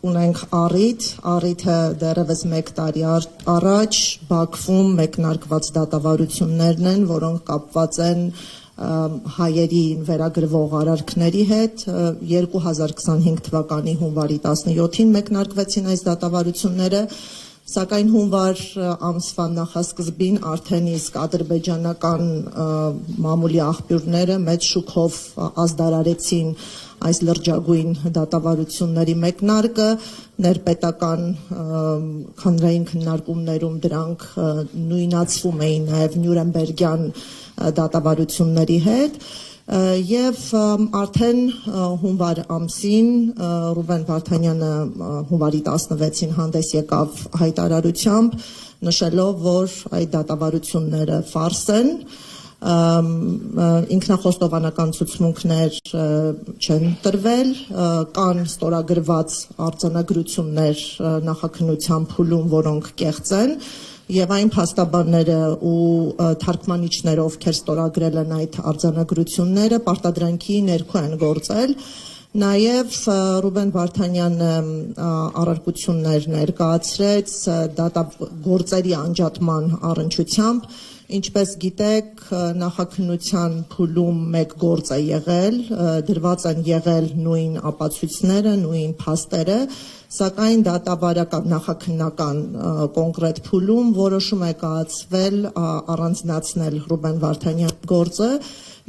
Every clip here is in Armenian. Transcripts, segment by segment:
ունենք առիթը դեռևս 1 տարի առաջ Բաքվում մեկնարկված դատավարություններն են, որոնք կապված են հայերի վերագրվող արարքների հետ 2025 թվականի հունվարի 17-ին մեկնարկվեցին այս դատավարությունները, սակայն հունվար ամսվա նախասկզբին արդեն իսկ ադրբեջանական մամուլի աղբյուրները մեծ շուքով ազդարարեցին այս լրջագույն դատավարությունների մեկնարկը, ներպետական քննային քննարկումներում դրանք նույնացվում էին նաև Նյուրնբերգյան դատավարությունների հետ եւ արդեն հունվար ամսին Ռուբեն Վարդանյանը հունվարի 16-ին հանդես եկավ հայտարարությամբ նշելով, որ այդ դատավարությունները ֆարս են, ինքնախոստովանական ցուցմունքներ չեն տրվել, կան ստորագրված արձանագրություններ նախաքննության փուլում, որոնք կեղծ են, եւ այն փաստաբանները ու թարգմանիչները, ովքեր ստորագրել են այդ արձանագրությունները, պարտադրանքի ներքո են գործել։ Նաև Ռուբեն Վարդանյանը առարկություններ ներկայացրեց դատագործերի անջատման առնչությամբ, ինչպես գիտեք, նախաքննության փուլում մեկ գործ է եղել, դրված են եղել նույն ապացույցները, նույն փաստերը, սակայն դատավարական նախաքննական կոնկրետ փուլում որոշում է կայացվել առանձնացնել Ռուբեն Վարդանյանի գործը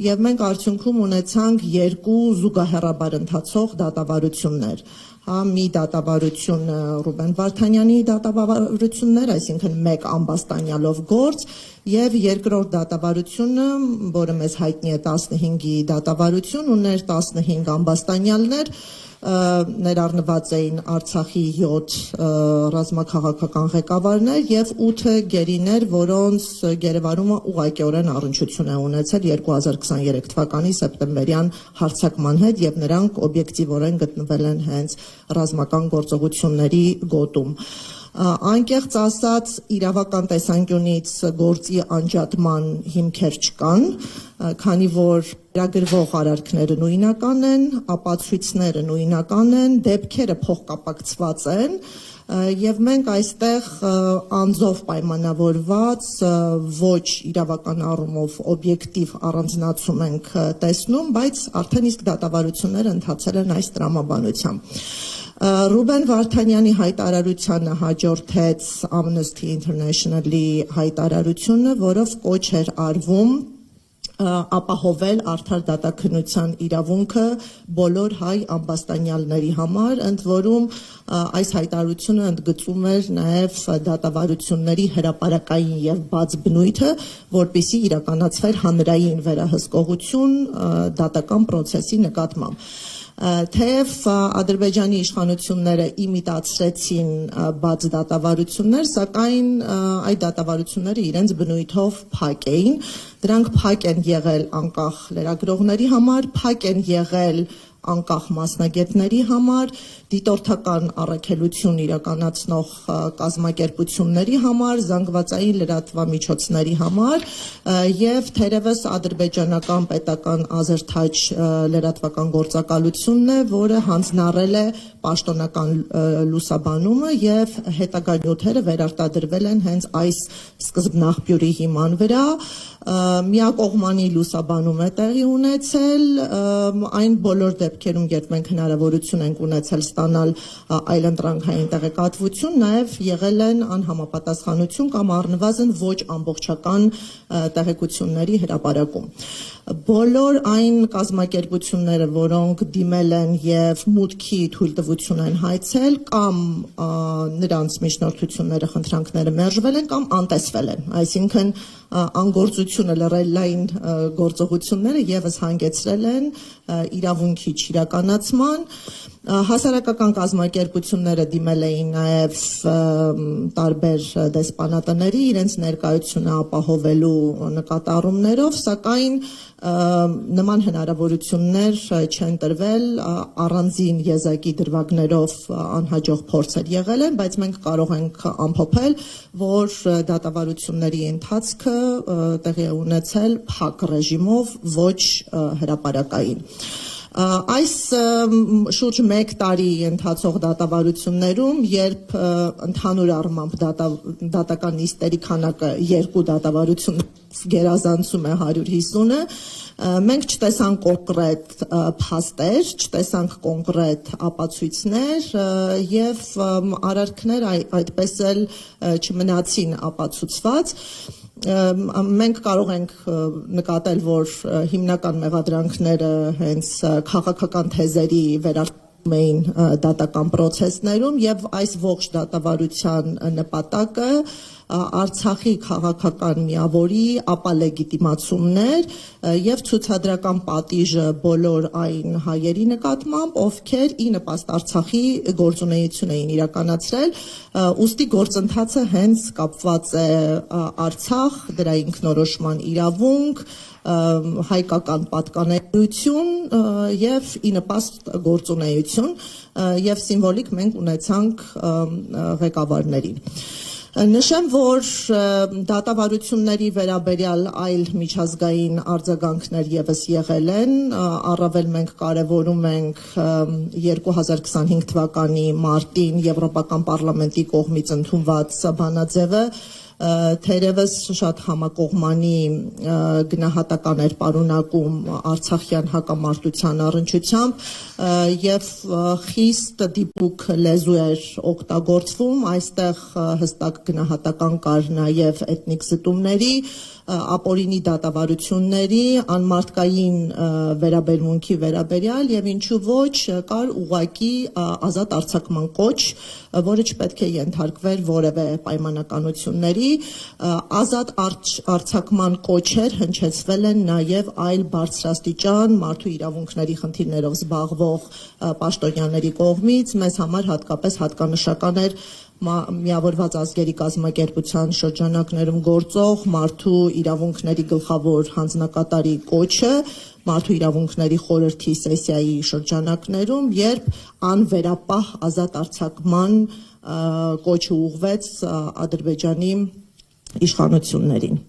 եւ մենք արդյունքում ունեցանք 2 զուգահեռաբար ընթացող դատավարություններ։ Մի դատավարություն Ռուբեն Վարդանյանի դատավարություններ, այսինքն 1 ամբաստանյալով գործ, եւ երկրորդ դատավարությունը, որը մեզ հայտնի է 15-ի դատավարություն, ուներ 15 ամբաստանյալներ, ներառնված էին Արցախի 7 ռազմաքաղաքական ղեկավարներ եւ 8 գերիներ, որոնց գերեվարումը ուղղակիորեն առնչություն է ունեցել 2023 թվականի սեպտեմբերյան հարձակման հետ եւ նրանք օբյեկտիվորեն գտնվել են հենց ռազմական գործողությունների գոտում։ Անկեղծ ասած, իրավական տեսանկյունից գործի անջատման հիմքեր չկան, քանի որ վերագրվող արարքները նույնական են, ապացույցները նույնական են, դեպքերը փոխկապակցված են, եւ մենք այստեղ անձով պայմանավորված ոչ իրավական առումով օբյեկտիվ առանձնացում ենք տեսնում, բայց արդեն իսկ դատավարությունները ընթացել են այս տրամաբանությամբ։ Ռուբեն Վարդանյանի հայտարարությանը հաջորդեց Amnesty International-ի հայտարարությունը, որով կոչ էր արվում ապահովել արդար դատաքննության իրավունքը բոլոր հայ ամբաստանյալների համար, ընդ որում այս հայտարարությունը ընդգծում էր նաև դատավարությունների հրապարակային եւ բաց բնույթը, որպեսզի իրականացվեր հանրային վերահսկողություն դատական process-ի նկատմամբ։ Թեև Ադրբեջանի իշխանությունները իմիտացրեցին բաց դատավարություններ, սակայն այդ դատավարությունները իրենց բնույթով փակ էին, դրանք փակ են եղել անկախ լրագրողների համար, փակ են եղել անկախ մասնագետների համար, դիտորդական առաքելություն իրականացնող կազմակերպությունների համար, զանգվածային լրատվամիջոցների համար եւ թերևս ադրբեջանական պետական Ազերթաջ լրատվական գործակալությունն է, որը հանձնառել է պաշտոնական լուսաբանումը եւ հետագա նյութերը վերարտադրվել են հենց այս սկզբնաղբյուրի հիման վրա, միակողմանի լուսաբանում է տեղի ունեցել, այն բոլոր դեպքերում, երբ մենք հնարավորություն ենք ունեցել ստանալ այլընտրանքային տեղեկատվություն, նաև եղել են անհամապատասխանություն կամ առնվազն ոչ ամբողջական տեղեկությունների հրապարակում։ Բոլոր այն կազմակերպությունները, որոնք դիմել են եւ մուտքի թույլտվություն են հայցել, կամ նրանց միջնորդությունները, խնդրանքները մերժվել են կամ անտեսվել են, այսինքն անգործությունը լրելային գործողությունները եւս հանգեցրել են իրավունքի չիրականացման, հասարակական կազմակերպությունները դիմել էին նաև տարբեր դեսպանատների իրենց ներկայությունը ապահովելու նկատառումներով, սակայն նման հնարավորություններ չեն տրվել, առանձին եզակի դրվագներով անհաջող փորձեր եղել են, բայց մենք կարող ենք ամփոփել, որ դատավարությունների ընթացքը տեղի է ունեցել փակ ռեժիմով, ոչ հրապարակային։ Այս շուրջ 1 տարի ընթացող դատավարություններում, երբ ընդհանուր առմամբ դատական նիստերի քանակը 2 դատավարություն գերազանցում է 150-ը, մենք չտեսանք կոնկրետ փաստեր, չտեսանք կոնկրետ ապացույցներ եւ արարքներ այդպես էլ չմնացին ապացուցված։ Մենք կարող ենք նկատել, որ հիմնական մեղադրանքները հենց քաղաքական թեզերի վերարտադրում էին դատական պրոցեսներում եւ այս ողջ դատավարության նպատակը Արցախի քաղաքական միավորի ապալեգիտիմացումներ եւ ցուցադրական պատիժը բոլոր այն հայերի նկատմամբ, ովքեր ի նպաստ Արցախի գործունեություն էին իրականացրել, ուստի գործընթացը հենց կապված է Արցախ, դրա ինքնորոշման իրավունք, հայկական պատկանելություն եւ ի նպաստ գործունեություն եւ սիմվոլիկ մենք ունեցանք ղեկավարներին։ Նշեմ, որ դատավարությունների վերաբերյալ այլ միջազգային արձագանքներ եւս եղել են, առավել մենք կարևորում ենք 2025 թվականի մարտին Եվրոպական պարլամենտի կողմից ընդունված բանաձևը, թերևս շատ համակողմանի գնահատական էր պարունակում արցախյան հակամարտության առնչությամբ եւ խիստ դիպուկ լեզու էր օգտագործվում, այստեղ հստակ գնահատական կար նաեւ էթնիկ զտումների, ապօրինի դատավարությունների, անմարդկային վերաբերմունքի վերաբերյալ եւ ինչու ոչ կար ուղղակի ազատ արձակման կոչ, որը չպետք է ենթարկվեր որևէ պայմանականությունների, ազատ արձակման կոչեր հնչեցվել են նաեւ այլ բարձրաստիճան մարդու իրավունքների խնդիրներով զբաղվող պաշտոնյաների կողմից, մեզ համար հատկապես հատկանշական էր Միավորված ազգերի կազմակերպության շրջանակներում գործող մարդու իրավունքների գլխավոր հանձնակատարի կոչը մարդու իրավունքների խորհրդի սեսիայի շրջանակներում, երբ անվերապահ ազատ արձակման կոչը ուղղվեց Ադրբեջանի իշխանություններին։